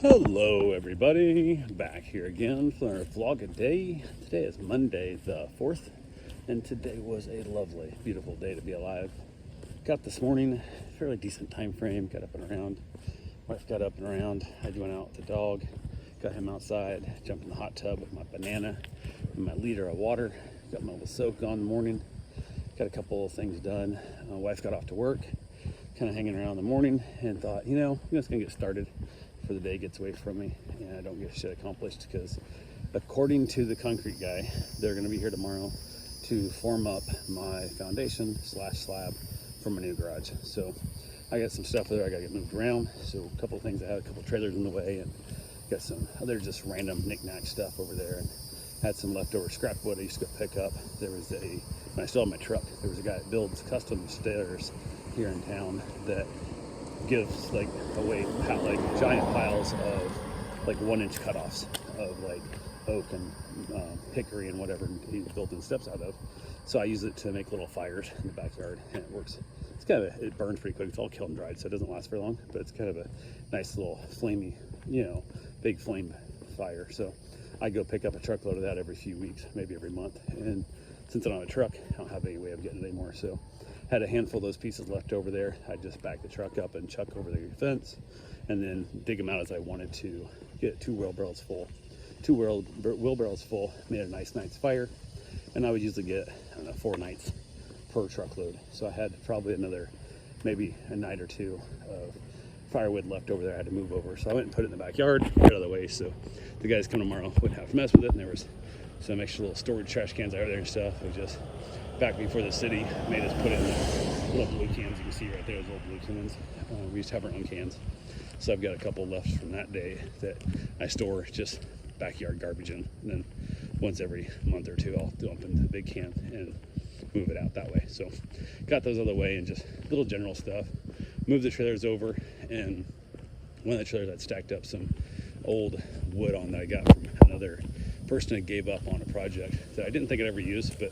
Hello everybody, back here again for our vlog a day. Today is Monday the 4th, and today was a lovely, beautiful day to be alive. Got this morning, fairly decent time frame, got up and around. Wife got up and around, I went out with the dog, got him outside, jumped in the hot tub with my banana and my liter of water, got my little soak on in the morning, got a couple of things done. Wife got off to work, kind of hanging around in the morning, and thought, I'm just gonna get started before the day gets away from me and I don't get shit accomplished, because according to the concrete guy, they're going to be here tomorrow to form up my foundation / slab for my new garage. So I got some stuff there I got to get moved around. So a couple of things, I had a couple of trailers in the way, and got some other just random knick-knack stuff over there, and had some leftover scrap wood I used to go pick up. There was when I still have my truck, there was a guy that builds custom stairs here in town that gives like away like giant piles of like 1-inch cutoffs of like oak and hickory and whatever he's building steps out of. So I use it to make little fires in the backyard, and it works. It's it burns pretty quick. It's all kiln dried, so it doesn't last very long, but it's kind of a nice little flamey, big flame fire. So I go pick up a truckload of that every few weeks, maybe every month. And since I don't have a truck, I don't have any way of getting it anymore. So had a handful of those pieces left over there. I just back the truck up and chuck over the fence, and then dig them out as I wanted to. Get two wheelbarrows full. Made a nice night's fire, and I would usually get 4 nights per truckload. So I had probably another, maybe a night or two of firewood left over there I had to move over. So I went and put it in the backyard, get out of the way, so the guys come tomorrow wouldn't have to mess with it. And there was some extra little storage trash cans out there and stuff. It was just back before the city made us put in the little blue cans. You can see right there, those little blue cans. We used to have our own cans. So I've got a couple left from that day that I store just backyard garbage in. And then once every month or two, I'll dump into the big can and move it out that way. So got those out of the way, and just little general stuff. Moved the trailers over, and one of the trailers I'd stacked up some old wood on that I got from another person that gave up on a project that I didn't think I'd ever use, but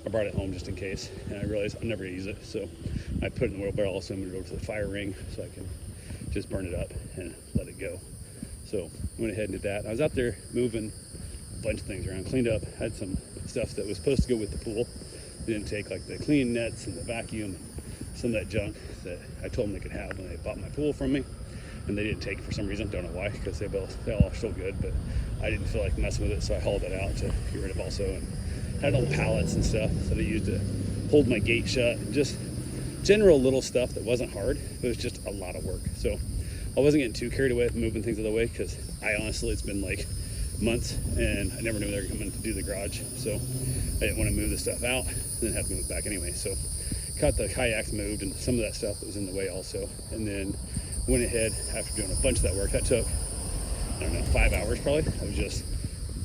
I brought it home just in case, and I realized I'm never gonna use it. So I put it in the wheelbarrow, also moved it over to the fire ring so I can just burn it up and let it go. So I went ahead and did that. I was out there moving a bunch of things around, cleaned up, had some stuff that was supposed to go with the pool. Didn't take, like the cleaning nets and the vacuum, some of that junk that I told them they could have when they bought my pool from me, and they didn't take it for some reason. Don't know why, because they all are still good, but I didn't feel like messing with it, so I hauled it out to get rid of also, and had all pallets and stuff that I used to hold my gate shut, and just general little stuff that wasn't hard. It was just a lot of work. So I wasn't getting too carried away with moving things out of the way, because I honestly, it's been like months and I never knew they were coming to do the garage. So I didn't want to move the stuff out and then have to move it back anyway. So got the kayaks moved and some of that stuff that was in the way also. And then went ahead after doing a bunch of that work. That took, 5 hours probably. I was just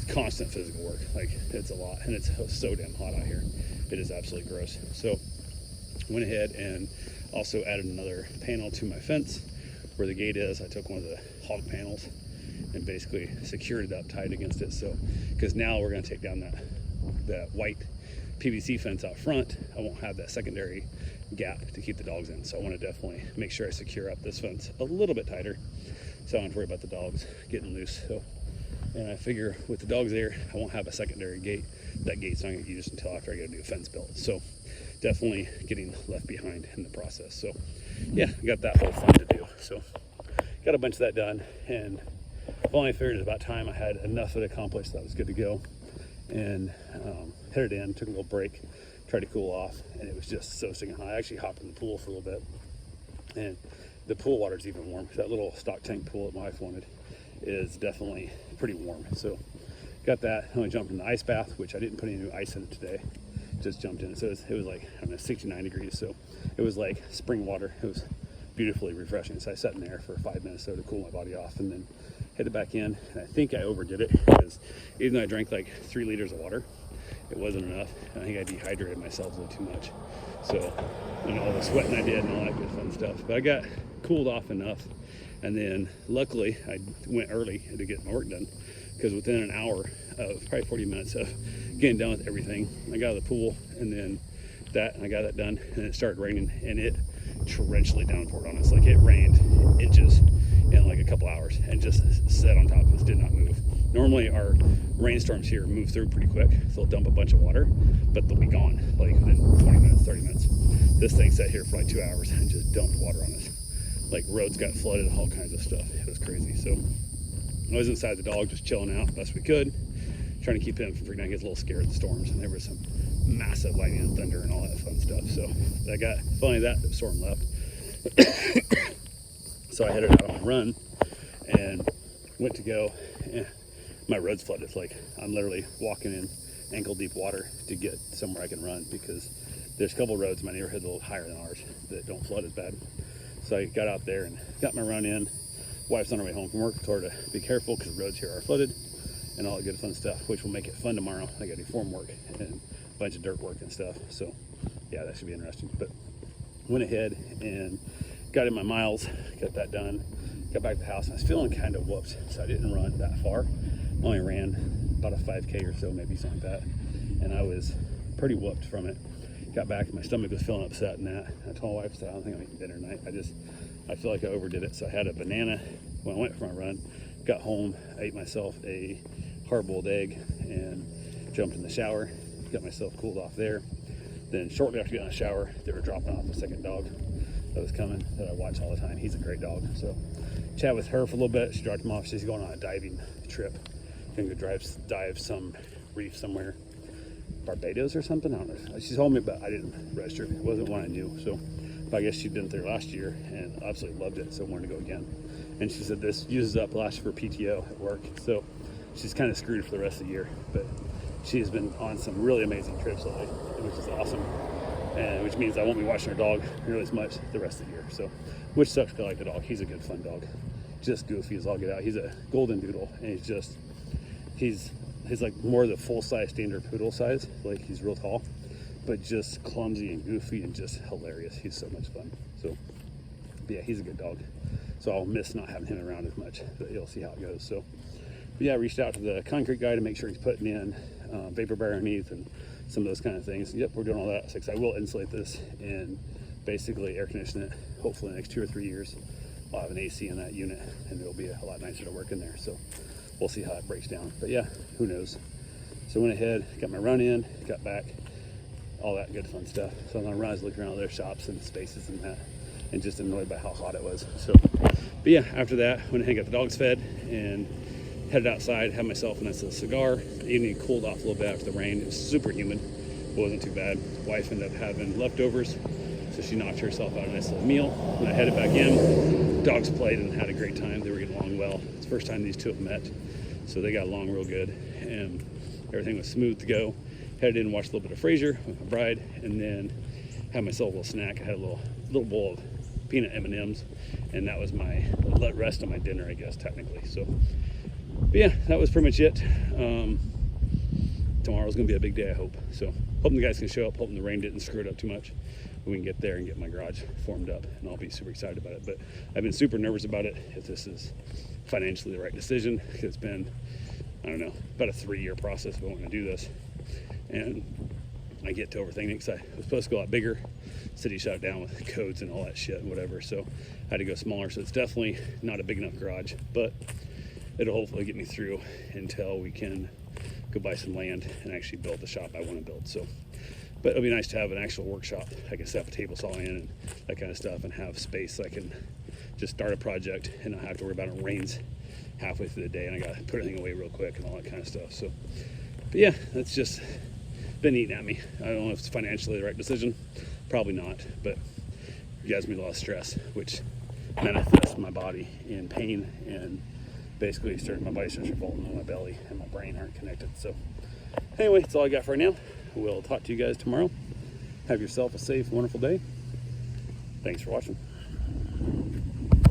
constant physical work. Like, it's a lot, and it's so damn hot out here. It is absolutely gross. So went ahead and also added another panel to my fence where the gate is. I took one of the hog panels and basically secured it up tight against it. So, because now we're going to take down that white PVC fence out front, I won't have that secondary gap to keep the dogs in. So I want to definitely make sure I secure up this fence a little bit tighter, so I don't have to worry about the dogs getting loose. So, and I figure with the dogs there, I won't have a secondary gate. That gate's not going to get used until after I get a new fence built. So definitely getting left behind in the process. So yeah, got that whole fun to do. So got a bunch of that done, and finally figured it was about time I had enough of it accomplished that I was good to go. And headed in, took a little break, tried to cool off, and it was just so stinking hot. I actually hopped in the pool for a little bit, and the pool water's even warm. That little stock tank pool that my wife wanted is definitely pretty warm. So got that. I jumped in the ice bath, which I didn't put any new ice in it today. Just jumped in. So it was like 69 degrees. So it was like spring water. It was beautifully refreshing. So I sat in there for 5 minutes so to cool my body off, and then headed back in. And I think I overdid it, because even though I drank like 3 liters of water, it wasn't enough. I think I dehydrated myself a little too much. So, all the sweating I did and all that good fun stuff. But I got cooled off enough. And then luckily I went early to get my work done, because within an hour of probably 40 minutes of getting done with everything, I got out of the pool, and then I got that done, and it started raining, and it torrentially downpoured on us. Like, it rained inches in like a couple hours. hours and just sat on top of us, did not move. Normally our rainstorms here move through pretty quick, so they'll dump a bunch of water, but they'll be gone like within 20 minutes, 30 minutes. This thing sat here for like 2 hours and just dumped water on us. Like roads got flooded, all kinds of stuff. It was crazy. So I was inside the dog, just chilling out best we could, trying to keep him from freaking out. He gets a little scared of the storms, and there was some massive lightning and thunder and all that fun stuff. So finally that storm left. So I headed out on a run and went to go. My road's flooded. Like I'm literally walking in ankle deep water to get somewhere I can run, because there's a couple roads in my neighborhood a little higher than ours that don't flood as bad. So I got out there and got my run in. Wife's on her way home from work. Told her to be careful because roads here are flooded and all that good fun stuff, which will make it fun tomorrow. I got to do form work and a bunch of dirt work and stuff. So yeah, that should be interesting. But went ahead and got in my miles, got that done, got back to the house, and I was feeling kind of whooped. So I didn't run that far. I only ran about a 5K or so, maybe something like that. And I was pretty whooped from it. Got back and my stomach was feeling upset and that. I told my wife, I said, I don't think I'm eating dinner tonight. I feel like I overdid it. So I had a banana when I went for my run. Got home, I ate myself a hard-boiled egg and jumped in the shower. Got myself cooled off there. Then shortly after getting out of the shower, they were dropping off a second dog that was coming that I watch all the time. He's a great dog. So chat with her for a little bit. She dropped him off. She's going on a diving trip. Gonna go dive some reef somewhere. Barbados or something, I don't know. She told me, but I didn't register. It wasn't one I knew. So but I guess she'd been there last year and absolutely loved it, so wanted to go again. And she said this uses up last year for PTO at work, so she's kind of screwed for the rest of the year. But she has been on some really amazing trips lately, which is awesome. And which means I won't be watching her dog nearly as much the rest of the year. So, which sucks because I like the dog. He's a good fun dog. Just goofy as all get out. He's a golden doodle, and he's like more the full-size standard poodle size. Like he's real tall, but just clumsy and goofy and just hilarious. He's so much fun. So yeah, he's a good dog. So I'll miss not having him around as much, but you'll see how it goes. So but yeah, I reached out to the concrete guy to make sure he's putting in vapor barrier underneath and some of those kind of things. Yep, we're doing all that. So I will insulate this and basically air condition it. Hopefully in the next 2 or 3 years, I'll have an AC in that unit and it'll be a lot nicer to work in there. So we'll see how it breaks down. But yeah, who knows? So went ahead, got my run in, got back, all that good fun stuff. So on my run, I was looking around all their shops and spaces and that, and just annoyed by how hot it was. So, but yeah, after that, went ahead and got the dogs fed and headed outside, had myself a nice little cigar. The evening cooled off a little bit after the rain. It was super humid, it wasn't too bad. Wife ended up having leftovers, so she knocked herself out a nice little meal. When I headed back in, dogs played and had a great time. They were getting along well. It's the first time these two have met, so they got along real good, and everything was smooth to go. Headed in and watched a little bit of Frasier with my bride, and then had myself a little snack. I had a little bowl of peanut M&Ms, and that was my rest of my dinner, I guess, technically. So, but yeah, that was pretty much it. Tomorrow's gonna be a big day, I hope. So, hoping the guys can show up, hoping the rain didn't screw it up too much. We can get there and get my garage formed up, and I'll be super excited about it. But I've been super nervous about it, if this is financially the right decision, because it's been, I don't know, about a 3-year process of wanting to do this. And I get to overthinking it because I was supposed to go a lot bigger. City shut it down with codes and all that shit and whatever, so I had to go smaller. So it's definitely not a big enough garage, but it'll hopefully get me through until we can go buy some land and actually build the shop I want to build. So, but it'll be nice to have an actual workshop. I can set up a table saw in and that kind of stuff, and have space so I can just start a project and not have to worry about it rains halfway through the day and I got to put everything away real quick and all that kind of stuff. So, but yeah, that's just been eating at me. I don't know if it's financially the right decision. Probably not, but it gives me a lot of stress, which manifests my body in pain, and basically my body starts revolting on my belly and my brain aren't connected. So anyway, that's all I got for right now. We'll talk to you guys tomorrow. Have yourself a safe, wonderful day. Thanks for watching.